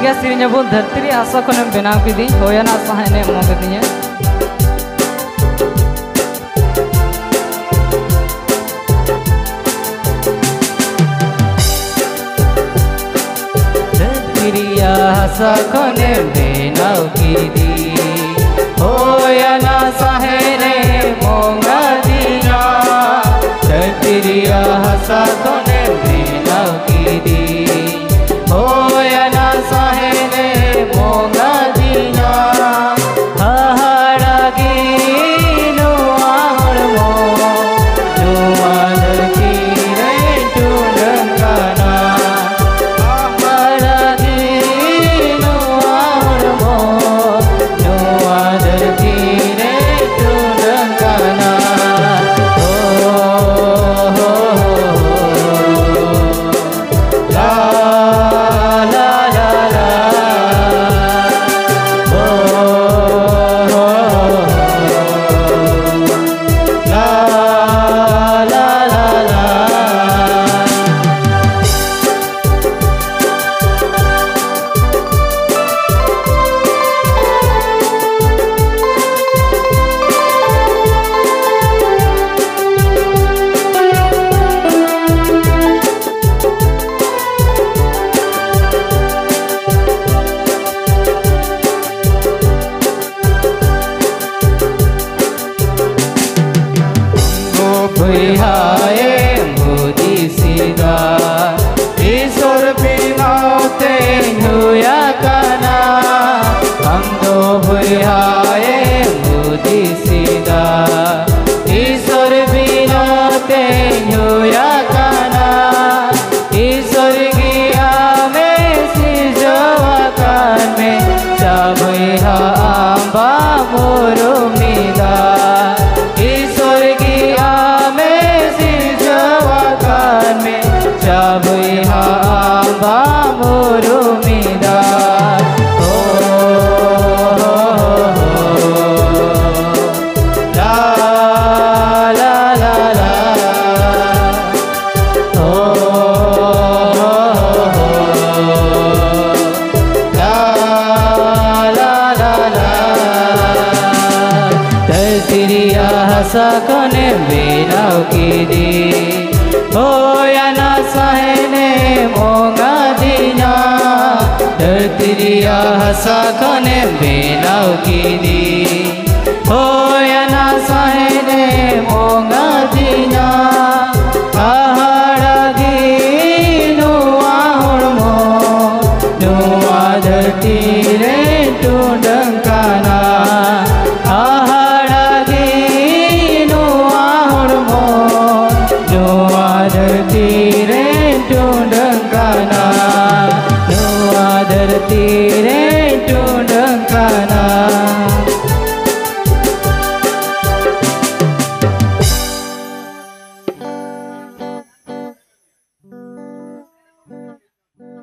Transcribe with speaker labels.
Speaker 1: ᱜᱮ ᱥᱮᱨᱮᱧ ᱟᱵᱚ ᱫᱷᱟᱹᱨᱛᱤ ᱨᱮ ᱟᱥᱟ ᱠᱷᱚᱱᱮᱢ ᱵᱮᱱᱟᱣ ᱠᱤᱫᱤᱧ ᱦᱳᱭᱟᱱᱟ ᱟᱥᱟ ᱦᱮᱱᱮ ᱮᱢᱚᱜ ᱠᱟᱫᱤᱧᱟ धरती रे आशा खनेम बेनाव कीदिᱧ होयाना आशा हेने मोंगा दिया धरती रे आशा खनेम बेनाव कीदिᱧ होयाना आशा हेने मोंगा दिया हाहाड़ागी नुआ हड़मो नुआ धरती रे टुनंगाना हाहाड़ागी नुआ हड़मो नुआ धरती रे टुनंगाना भैयाए मोदी सीधा ईश्वर बिना हुआ काना हम दो भैयाए मोदी सीधा ईश्वर बिना हुआ काना ईश्वर गया में सिजवा कान में चा भैया आंबा मोरो मिदा ईश्वर गया भैया आंबा मोरो मिदा ला ला ला ला ला ला ला धरती रे आशा खने बेनाव कीदिᱧ होयाना आशा हेने मोंगा दिया धरती रे आशा खने बेनाव कीदिᱧ